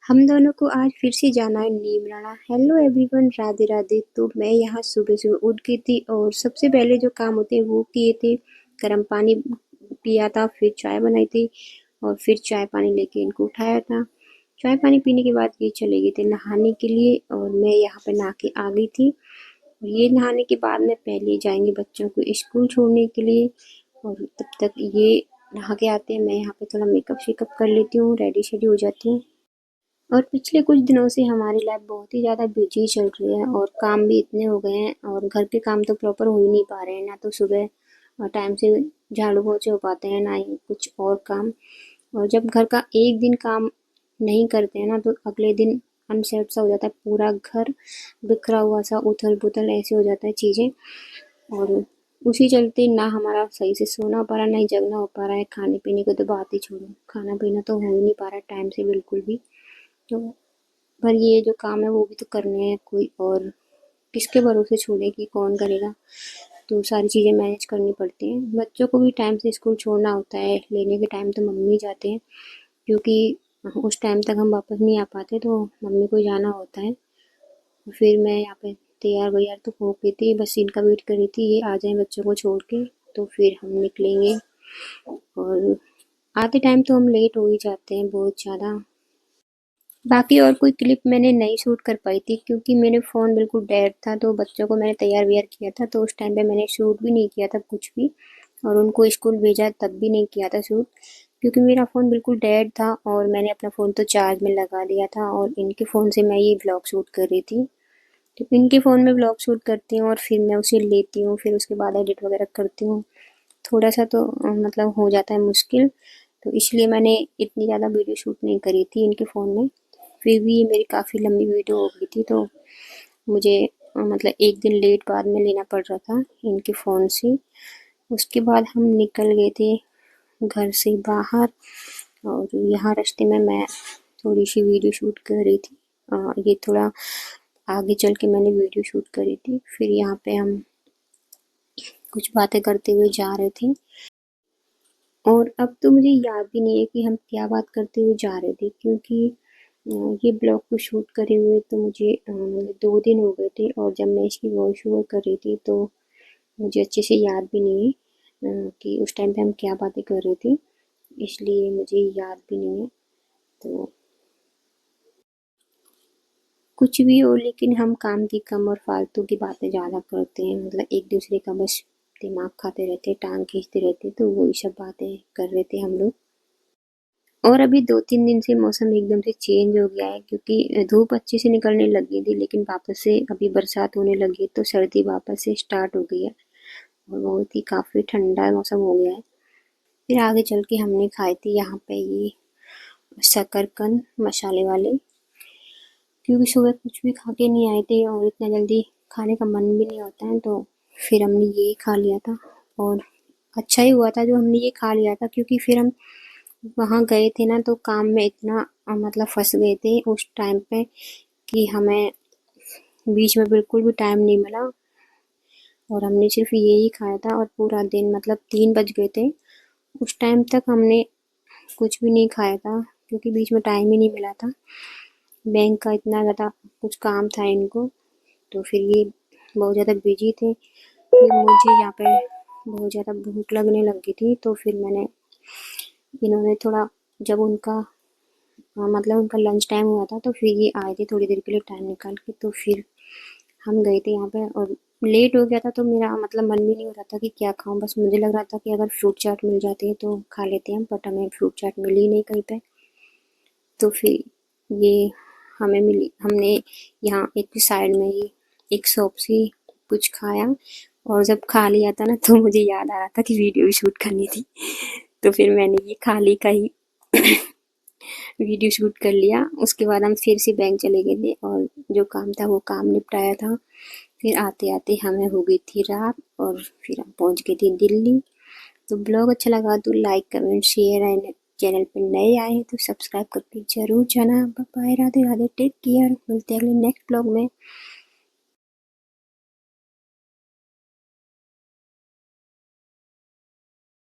हम दोनों को आज फिर से जाना है नीमराना। Hello everyone, Radhe Radhe. तो मैं यहाँ सुबह सुबह उठ गई थी और सबसे पहले जो काम होते हैं वो किए थे। गर्म पानी पिया था, फिर चाय बनाई थी और फिर चाय पानी लेके इनको उठाया था। चाय पानी पीने के बाद ये चले गए थे नहाने के लिए और मैं यहाँ पे नहा के आ गई थी। ये नहाने के बाद में पहले जाएंगे बच्चों को स्कूल छोड़ने के लिए और तब तक ये नहा के आते हैं। मैं यहाँ पे थोड़ा मेकअप शेकअप कर लेती हूँ, रेडी शेडी हो जाती हूँ। और पिछले कुछ दिनों से हमारी लाइफ बहुत ही ज़्यादा बिजी चल रही है और काम भी इतने हो गए हैं और घर के काम तो प्रॉपर हो ही नहीं पा रहे हैं। ना तो सुबह टाइम से झाड़ू पोछे हो पाते हैं, ना ही कुछ और काम। और जब घर का एक दिन काम नहीं करते हैं ना तो अगले दिन अनसेट सा हो जाता है, पूरा घर बिखरा हुआ सा उथल पुथल ऐसे हो जाता है चीज़ें। और उसी चलते ना हमारा सही से सोना हो पा रहा, ना ही जगना हो पा रहा है। खाने पीने को तो बात ही छोड़ो, खाना पीना तो हो ही नहीं पा रहा टाइम से बिल्कुल भी। तो पर ये जो काम है वो भी तो करने हैं, कोई और किसके भरोसे छोड़े कि कौन करेगा। तो सारी चीज़ें मैनेज करनी पड़ती हैं। बच्चों को भी टाइम से स्कूल छोड़ना होता है, लेने के टाइम तो मम्मी जाते हैं क्योंकि उस टाइम तक हम वापस नहीं आ पाते, तो मम्मी को जाना होता है। फिर मैं यहाँ पे तैयार वैयार तो हो गई थी, बस इनका वेट कर रही थी ये आ जाए बच्चों को छोड़ के, तो फिर हम निकलेंगे। और आते टाइम तो हम लेट हो ही जाते हैं बहुत ज़्यादा। बाकी और कोई क्लिप मैंने नहीं शूट कर पाई थी क्योंकि मेरे फ़ोन बिल्कुल डेड था। तो बच्चों को मैंने तैयार वैयार किया था तो उस टाइम पे मैंने शूट भी नहीं किया था कुछ भी, और उनको स्कूल भेजा तब भी नहीं किया था शूट क्योंकि मेरा फ़ोन बिल्कुल डेड था और मैंने अपना फ़ोन तो चार्ज में लगा दिया था और इनके फ़ोन से मैं ये ब्लॉग शूट कर रही थी। तो इनके फ़ोन में ब्लॉग शूट करती हूँ और फिर मैं उसे लेती हूँ, फिर उसके बाद एडिट वगैरह करती हूँ। थोड़ा सा तो मतलब हो जाता है मुश्किल, तो इसलिए मैंने इतनी ज़्यादा वीडियो शूट नहीं करी थी इनके फ़ोन में। फिर भी ये मेरी काफ़ी लंबी वीडियो हो गई थी तो मुझे मतलब एक दिन लेट बाद में लेना पड़ रहा था इनके फ़ोन से। उसके बाद हम निकल गए थे घर से बाहर और यहाँ रास्ते में मैं थोड़ी सी वीडियो शूट कर रही थी। ये थोड़ा आगे चल के मैंने वीडियो शूट करी थी। फिर यहाँ पे हम कुछ बातें करते हुए जा रहे थे और अब तो मुझे याद भी नहीं है कि हम क्या बात करते हुए जा रहे थे क्योंकि ये ब्लॉग को शूट करे हुए तो मुझे 2 दिन हो गए थे और जब मैं इसकी वॉइस ओवर कर रही थी तो मुझे अच्छे से याद भी नहीं है कि उस टाइम पे हम क्या बातें कर रहे थे, इसलिए मुझे याद भी नहीं है। तो कुछ भी हो लेकिन हम काम की कम और फालतू की बातें ज़्यादा करते हैं, मतलब एक दूसरे का बस दिमाग खाते रहते, टांग खींचते रहते, तो वही सब बातें कर रहे थे हम लोग। और अभी 2-3 दिन से मौसम एकदम से चेंज हो गया है क्योंकि धूप अच्छे से निकलने लगी थी लेकिन वापस से अभी बरसात होने लगी तो सर्दी वापस से स्टार्ट हो गई है और बहुत ही काफ़ी ठंडा मौसम हो गया है। फिर आगे चल के हमने खाए थे यहाँ पे ये शकरकंद मसाले वाले, क्योंकि सुबह कुछ भी खा के नहीं आए थे और इतना जल्दी खाने का मन भी नहीं होता है, तो फिर हमने ये खा लिया था। और अच्छा ही हुआ था जो हमने ये खा लिया था क्योंकि फिर हम वहाँ गए थे ना तो काम में इतना मतलब फंस गए थे उस टाइम पे कि हमें बीच में बिल्कुल भी टाइम नहीं मिला और हमने सिर्फ यही खाया था और पूरा दिन मतलब 3 बज गए थे उस टाइम तक हमने कुछ भी नहीं खाया था क्योंकि बीच में टाइम ही नहीं मिला था। बैंक का इतना ज़्यादा कुछ काम था इनको, तो फिर ये बहुत ज़्यादा बिजी थे। फिर मुझे यहाँ पे बहुत ज़्यादा भूख लगने लगी थी तो फिर मैंने इन्होंने थोड़ा जब उनका मतलब उनका लंच टाइम हुआ था तो फिर ये आए थे थोड़ी देर के लिए टाइम निकाल के, तो फिर हम गए थे यहाँ पे और लेट हो गया था तो मेरा मतलब मन भी नहीं हो रहा था कि क्या खाऊं, बस मुझे लग रहा था कि अगर फ्रूट चाट मिल जाती है तो खा लेते हैं, बट हमें फ्रूट चाट मिली ही नहीं कहीं पे। तो फिर ये हमें मिली, हमने यहाँ एक साइड में ही एक शॉप से कुछ खाया और जब खा लिया था ना तो मुझे याद आ रहा था कि वीडियो भी शूट करनी थी तो फिर मैंने ये खाली का ही वीडियो शूट कर लिया। उसके बाद हम फिर से बैंक चले गए थे और जो काम था वो काम निपटाया था। फिर आते आते हमें हो गई थी रात और फिर हम पहुंच गए थे दिल्ली। तो ब्लॉग अच्छा लगा तो like comment share and channel पर नए आए तो सब्सक्राइब करके जरूर जाना। Bye bye, Radhe Radhe, take care, मिलते हैं अगले नेक्स्ट ब्लॉग में।